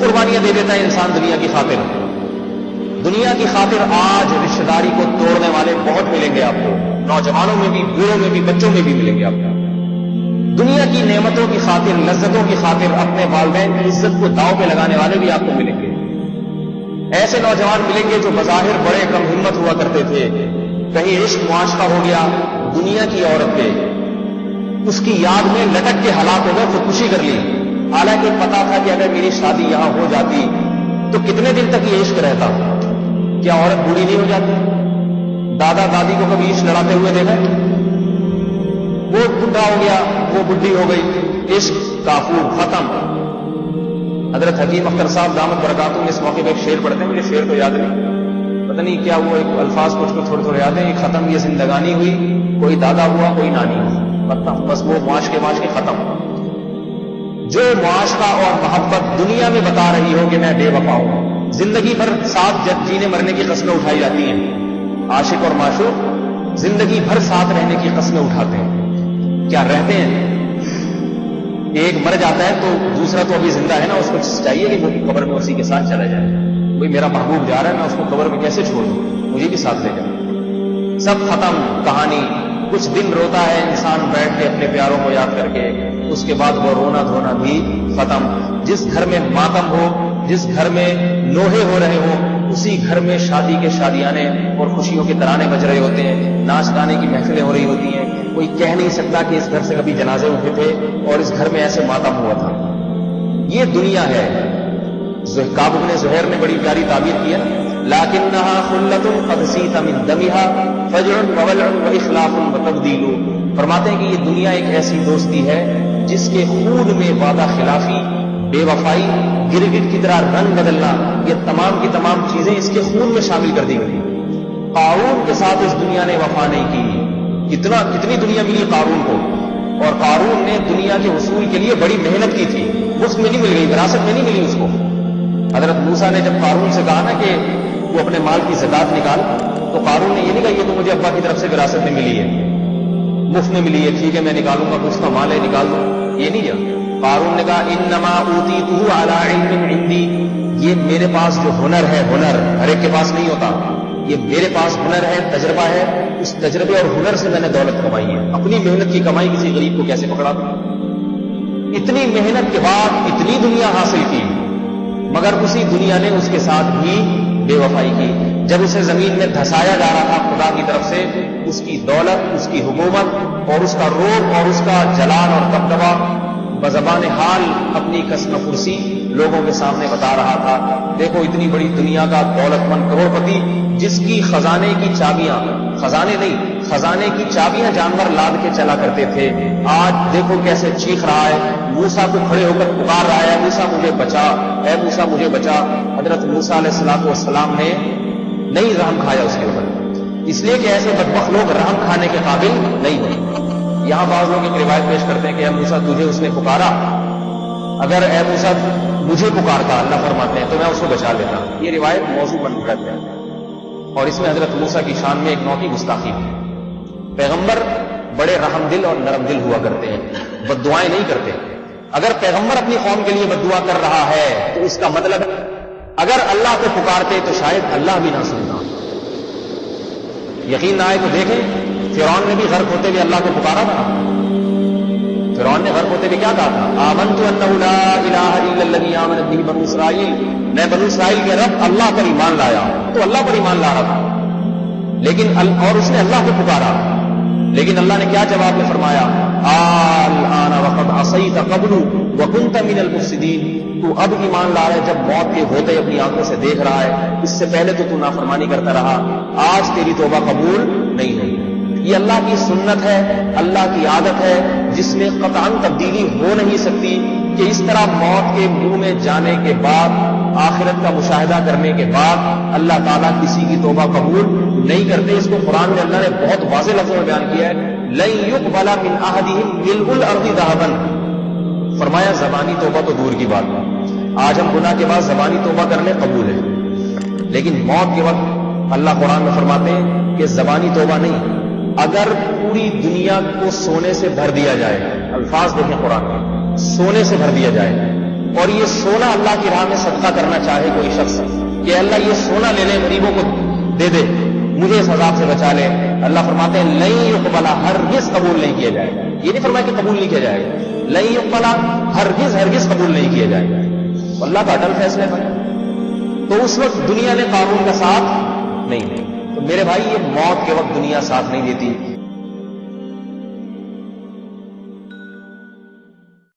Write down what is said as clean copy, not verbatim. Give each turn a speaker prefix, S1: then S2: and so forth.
S1: قربانیاں دے دیتا ہے انسان دنیا کی خاطر. دنیا کی خاطر آج رشتہ داری کو توڑنے والے بہت ملیں گے آپ کو, نوجوانوں میں بھی, بوڑھوں میں بھی, بچوں میں بھی ملیں گے آپ کو. دنیا کی نعمتوں کی خاطر, لذتوں کی خاطر اپنے والدین کی عزت کو داؤ پہ لگانے والے بھی آپ کو ملیں گے. ایسے نوجوان ملیں گے جو بظاہر بڑے کم ہمت ہوا کرتے تھے, کہیں عشق معاشقہ ہو گیا دنیا کی عورت پہ, اس کی یاد میں لٹک کے ہلاک ہو گئے, خودکشی کر لی, حالانکہ پتا تھا کہ اگر میری شادی یہاں ہو جاتی تو کتنے دن تک یہ عشق رہتا. کیا عورت بوڑھی نہیں ہو جاتی؟ دادا دادی کو کبھی عشق لڑاتے ہوئے دیکھا؟ وہ بڈھا ہو گیا, وہ بڈھی ہو گئی, عشق کافور, ختم. حضرت حکیم اختر صاحب دامت برکاتہ اس موقع پہ ایک شعر پڑھتے ہیں, مجھے شعر تو یاد نہیں, پتہ نہیں کیا وہ ایک الفاظ کچھ کو تھوڑے تھوڑے یاد ہیں. ختم یہ زندگانی ہوئی, کوئی دادا ہوا کوئی نانی ہوئی, ختم. بس وہ معاش کے ختم. جو معاشقہ اور محبت دنیا میں بتا رہی ہو کہ میں بے وفا ہوں, زندگی بھر ساتھ جینے مرنے کی قسمیں اٹھائی جاتی ہیں. عاشق اور معشوق زندگی بھر ساتھ رہنے کی قسمیں اٹھاتے ہیں. کیا رہتے ہیں؟ ایک مر جاتا ہے تو دوسرا تو ابھی زندہ ہے نا, اس کو چاہیے کہ وہ قبر میں اسی کے ساتھ چلا جائے. بھئی میرا محبوب جا رہا ہے, میں اس کو قبر میں کیسے چھوڑ دوں, مجھے بھی ساتھ لے جائے. سب ختم کہانی. کچھ دن روتا ہے انسان بیٹھ کے اپنے پیاروں کو یاد کر کے, اس کے بعد وہ رونا دھونا بھی ختم. جس گھر میں ماتم ہو, جس گھر میں نوحے ہو رہے ہوں, اسی گھر میں شادی کے شادیانے اور خوشیوں کے ترانے بج رہے ہوتے ہیں, ناچ گانے کی محفلیں ہو رہی ہوتی ہیں. کوئی کہہ نہیں سکتا کہ اس گھر سے کبھی جنازے اٹھے تھے اور اس گھر میں ایسے ماتم ہوا تھا. یہ دنیا ہے. کعب بن زہیر نے بڑی پیاری تعبیر کی ہے, لکنھا خلۃ قد سیت من دمھا فجر وولع واخلاف وتبدیل. فرماتے ہیں کہ یہ دنیا ایک ایسی دوستی ہے جس کے خون میں وعدہ خلافی, بے وفائی, گرگٹ کی طرح رنگ بدلنا, یہ تمام کی تمام چیزیں اس کے خون میں شامل کر دی گئی. قارون کے ساتھ اس دنیا نے وفا نہیں کی. کتنی دنیا ملی قارون کو, اور قارون نے دنیا کے حصول کے لیے بڑی محنت کی تھی, مفت میں نہیں مل گئی, وراثت میں نہیں ملی اس کو. حضرت موسیٰ نے جب قارون سے کہا نا کہ وہ اپنے مال کی زکات نکال, تو قارون نے یہ نہیں کہا یہ تو مجھے ابا کی طرف سے وراثت میں ملی ہے, مفت میں ملی ہے, ٹھیک ہے میں نکالوں گا, کچھ کا مال ہے نکال دوں, یہ نہیں کیا. قارون نے کہا انما اوتیتہ علی علم عندی, یہ میرے پاس جو ہنر ہے, ہنر ہر ایک کے پاس نہیں ہوتا, یہ میرے پاس ہنر ہے, تجربہ ہے, اس تجربے اور ہنر سے میں نے دولت کمائی ہے. اپنی محنت کی کمائی کسی غریب کو کیسے پکڑا دوں؟ اتنی محنت کے بعد اتنی دنیا حاصل کی, مگر اسی دنیا نے اس کے ساتھ بھی بے وفائی کی. جب اسے زمین میں دھسایا جا رہا تھا خدا کی طرف سے, اس کی دولت, اس کی حکومت اور اس کا روب اور اس کا جلال اور دبدبا بزبان حال اپنی کسم فرسی لوگوں کے سامنے بتا رہا تھا. دیکھو اتنی بڑی دنیا کا دولت مند کروڑ پتی, جس کی خزانے کی چابیاں, خزانے نہیں خزانے کی چابیاں جانور لاد کے چلا کرتے تھے, آج دیکھو کیسے چیخ رہا ہے, موسیٰ کو کھڑے ہو کر پکار رہا ہے, موسیٰ مجھے بچا, اے موسیٰ مجھے بچا. حضرت موسیٰ علیہ السلام نے نہیں رحم کھایا اس کے اوپر, اس لیے کہ ایسے بدبخت لوگ رحم کھانے کے قابل نہیں ہوتے. یہاں بعض لوگ ایک روایت پیش کرتے ہیں کہ اے موسیٰ تجھے اس نے پکارا, اگر اے موسیٰ مجھے پکارتا, اللہ فرماتے ہیں, تو میں اس کو بچا لیتا. یہ روایت موضوع بن جاتی ہے, اور اس میں حضرت موسیٰ کی شان میں ایک نوع کی گستاخی ہے. پیغمبر بڑے رحم دل اور نرم دل ہوا کرتے ہیں, بد دعائیں نہیں کرتے. اگر پیغمبر اپنی قوم کے لیے بد دعا کر رہا ہے تو اس کا مطلب اگر اللہ کو پکارتے تو شاید اللہ بھی نہ سنتا. یقین نہ آئے تو دیکھیں, فرعون نے بھی غرق ہوتے ہوئے اللہ کو پکارا تھا. فرعون نے غرق ہوتے ہوئے کیا کہا تھا؟ آمنت انہ لا الہ الا الذی آمنت بہ بنو اسرائیل, میں بنو اسرائیل کے رب اللہ پر ایمان لایا. تو اللہ پر ایمان لا رہا تھا, لیکن اور اس نے اللہ کو پکارا, لیکن اللہ نے کیا جواب میں فرمایا؟ الآن وقد عصیت قبل وکنت من المفسدین, تو اب ایمان لا رہا ہے جب موت کے ہوتے اپنی آنکھوں سے دیکھ رہا ہے, اس سے پہلے تو نافرمانی کرتا رہا, آج تیری توبہ قبول نہیں ہوئی. یہ اللہ کی سنت ہے, اللہ کی عادت ہے, جس میں قطعاً تبدیلی ہو نہیں سکتی کہ اس طرح موت کے منہ میں جانے کے بعد, آخرت کا مشاہدہ کرنے کے بعد اللہ تعالیٰ کسی کی توبہ قبول نہیں کرتے. اس کو قرآن میں اللہ نے بہت واضح لفظوں میں بیان کیا ہے, لن يقبل من احدهم ملء الارض ذهبا. فرمایا زبانی توبہ تو دور کی بات, آج ہم گناہ کے بعد زبانی توبہ کرنے قبول ہے, لیکن موت کے وقت اللہ قرآن میں فرماتے ہیں کہ زبانی توبہ نہیں, اگر پوری دنیا کو سونے سے بھر دیا جائے, الفاظ دیکھیں قرآن میں, سونے سے بھر دیا جائے, اور یہ سونا اللہ کی راہ میں صدقہ کرنا چاہے کوئی شخص کہ اللہ یہ سونا لے لے غریبوں کو دے دے مجھے اس عذاب سے بچا لے، اللہ فرماتے ہیں لن يقبل، ہرگز قبول نہیں کیا جائے گا. یہ نہیں فرمایا کہ قبول نہیں کیا جائے گا، لن يقبل ہرگز قبول نہیں کیا جائے گا. اللہ کا عدل فیصلے پر. تو اس وقت دنیا نے قانون کا ساتھ نہیں دیا. تو میرے بھائی یہ موت کے وقت دنیا ساتھ نہیں دیتی.